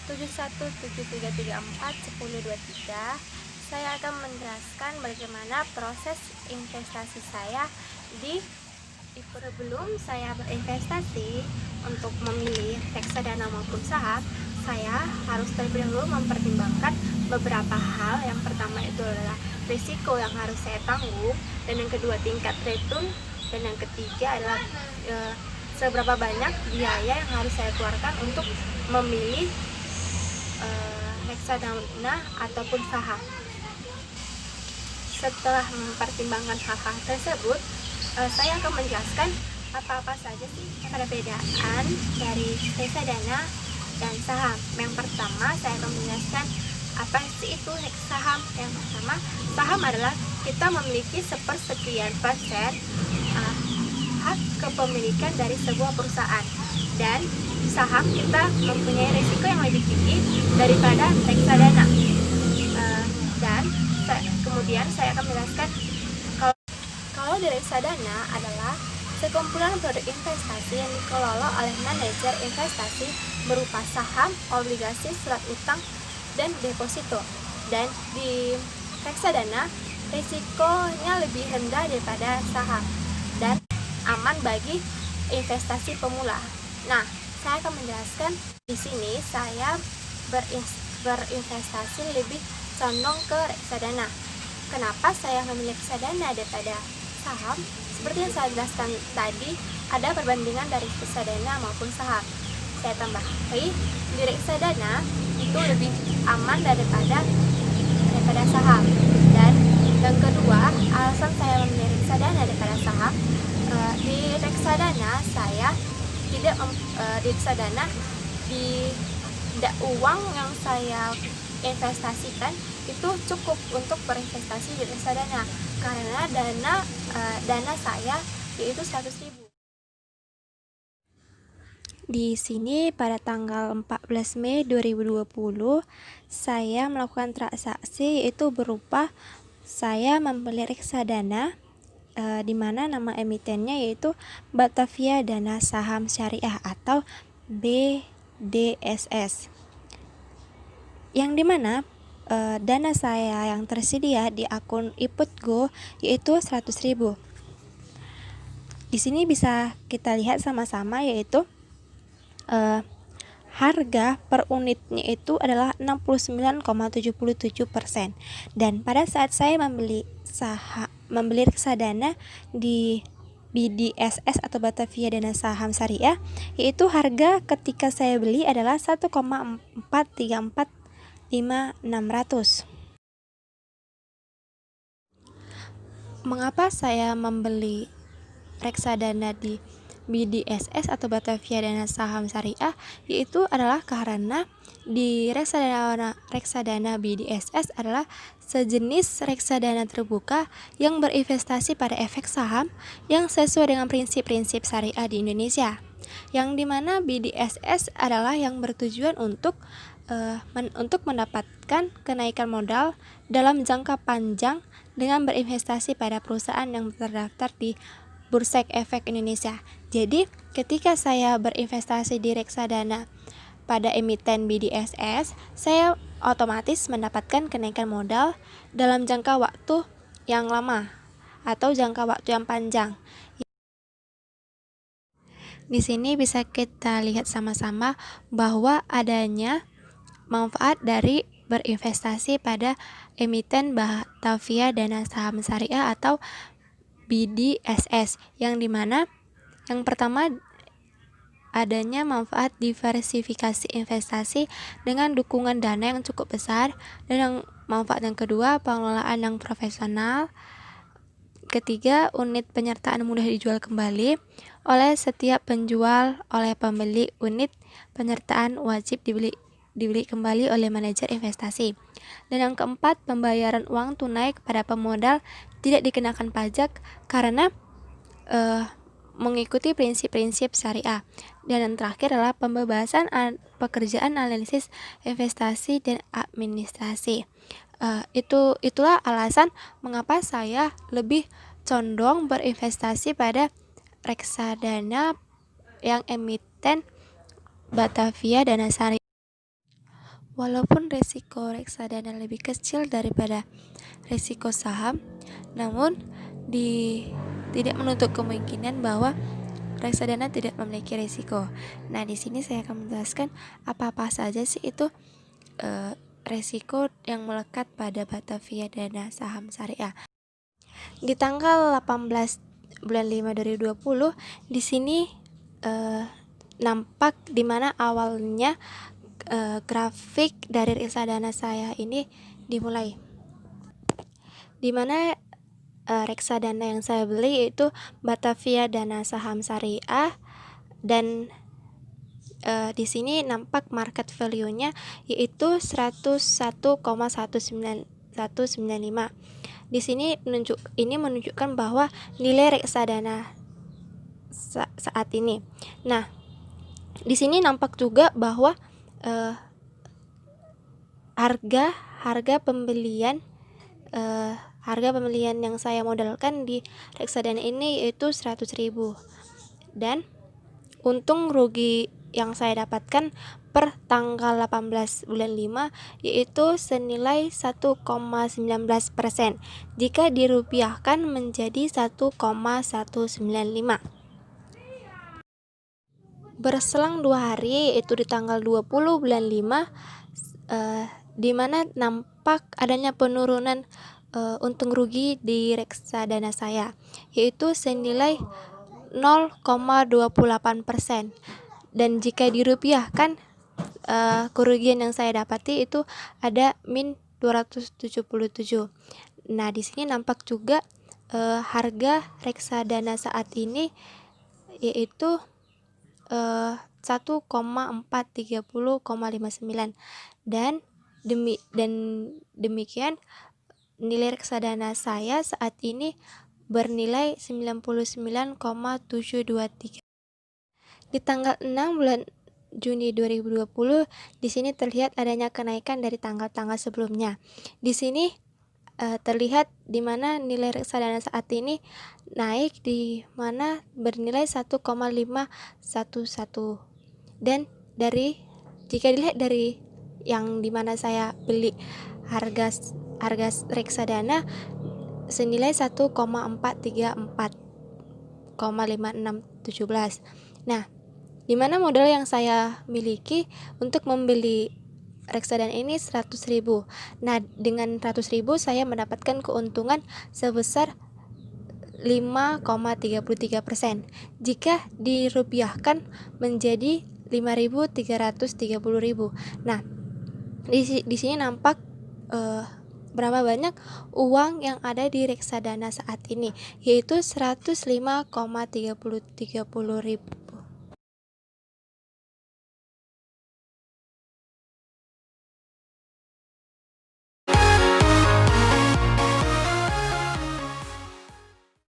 7173341023. Saya akan menjelaskan bagaimana proses investasi saya di sebelum saya berinvestasi untuk memilih reksadana maupun saham, saya harus terlebih dahulu mempertimbangkan beberapa hal. Yang pertama itu adalah risiko yang harus saya tanggung, dan yang kedua tingkat return, dan yang ketiga adalah seberapa banyak biaya yang harus saya keluarkan untuk memilih reksadana ataupun saham. Setelah mempertimbangkan hal-hal tersebut, saya akan menjelaskan apa-apa saja sih perbedaan dari reksadana dan saham. Yang pertama, saya akan menjelaskan apa sih itu saham. Yang pertama, saham adalah kita memiliki sepersekian persen hak kepemilikan dari sebuah perusahaan, dan saham kita mempunyai risiko yang lebih tinggi daripada reksadana. Dan kemudian saya akan menjelaskan kalau di reksadana adalah sekumpulan produk investasi yang dikelola oleh manajer investasi berupa saham, obligasi, surat utang, dan deposito. Dan di reksadana risikonya lebih rendah daripada saham dan aman bagi investasi pemula. Nah, saya akan menjelaskan di sini saya berinvestasi lebih condong ke reksadana. Kenapa saya memilih reksadana daripada saham? Seperti yang saya jelaskan tadi, ada perbandingan dari reksadana maupun saham. Saya tambahi, di reksadana itu lebih aman daripada saham. Dan yang kedua, alasan saya memilih reksadana daripada saham, di reksadana saya tidak di reksadana tidak uang yang saya investasikan itu cukup untuk berinvestasi di reksadana, karena dana saya yaitu 100.000. Di sini pada tanggal 14 Mei 2020 saya melakukan transaksi, yaitu berupa saya membeli reksadana di mana nama emitennya yaitu Batavia Dana Saham Syariah atau BDSS, yang dimana dana saya yang tersedia di akun IPUTGO yaitu 100.000. Di sini bisa kita lihat sama-sama, yaitu harga per unitnya itu adalah 69,77%. Dan pada saat saya membeli reksadana di BDSS atau Batavia Dana Saham Syariah, yaitu harga ketika saya beli adalah 1,4345.600. Mengapa saya membeli reksadana di BDSS atau Batavia Dana Saham Syariah? Yaitu adalah karena di reksadana BDSS adalah sejenis reksadana terbuka yang berinvestasi pada efek saham yang sesuai dengan prinsip-prinsip syariah di Indonesia, yang dimana BDSS adalah yang bertujuan untuk mendapatkan kenaikan modal dalam jangka panjang dengan berinvestasi pada perusahaan yang terdaftar di Bursa Efek Indonesia. Jadi, ketika saya berinvestasi di reksadana pada emiten BDSS, saya otomatis mendapatkan kenaikan modal dalam jangka waktu yang lama atau jangka waktu yang panjang. Di sini bisa kita lihat sama-sama bahwa adanya manfaat dari berinvestasi pada emiten Batavia Dana Saham Syariah atau BDSS, yang dimana yang pertama adanya manfaat diversifikasi investasi dengan dukungan dana yang cukup besar, dan yang manfaat yang kedua pengelolaan yang profesional. Ketiga, unit penyertaan mudah dijual kembali oleh setiap penjual. Oleh pembeli, unit penyertaan wajib dibeli kembali oleh manajer investasi. Dan yang keempat, pembayaran uang tunai kepada pemodal tidak dikenakan pajak karena mengikuti prinsip-prinsip syariah. Dan yang terakhir adalah pembebasan pekerjaan analisis investasi dan administrasi. Itulah alasan mengapa saya lebih condong berinvestasi pada reksadana yang emiten Batavia Dana Syariah. walaupun resiko reksadana lebih kecil daripada resiko saham, namun tidak menutup kemungkinan bahwa reksadana tidak memiliki resiko. Nah, di sini saya akan menjelaskan apa-apa saja sih itu resiko yang melekat pada Batavia Dana Saham Syariah. Di tanggal 18 bulan 5 2020, di sini nampak di mana awalnya grafik dari reksadana saya ini dimulai, di mana reksadana yang saya beli yaitu Batavia Dana Saham Syariah, dan di sini nampak market value-nya yaitu 101,1995. Di sini menunjukkan bahwa nilai reksadana saat ini. Nah, di sini nampak juga bahwa harga pembelian yang saya modalkan di reksadana ini yaitu 100.000, dan untung rugi yang saya dapatkan per tanggal 18 bulan 5 yaitu senilai 1,19%. Jika dirupiahkan menjadi 1,195. Berselang 2 hari, yaitu di tanggal 20 bulan 5, di mana nampak adanya penurunan untung rugi di reksadana saya, yaitu senilai 0,28%. Dan jika dirupiahkan, kerugian yang saya dapati itu ada min 277. Nah, di sini nampak juga harga reksadana saat ini yaitu 1,430,59, dan demikian nilai reksadana saya saat ini bernilai 99,723. Di tanggal 6 bulan Juni 2020, di sini terlihat adanya kenaikan dari tanggal-tanggal sebelumnya. Di sini terlihat di mana nilai reksadana saat ini naik, di mana bernilai 1,511, dan jika dilihat dari yang di mana saya beli harga reksadana senilai 1,434,5617. Nah, di mana modal yang saya miliki untuk membeli reksadana ini 100.000. Nah, dengan 100.000 saya mendapatkan keuntungan sebesar 5,33%. Jika dirupiahkan menjadi 5.330.000. Nah, di sini nampak berapa banyak uang yang ada di reksadana saat ini, yaitu 105,30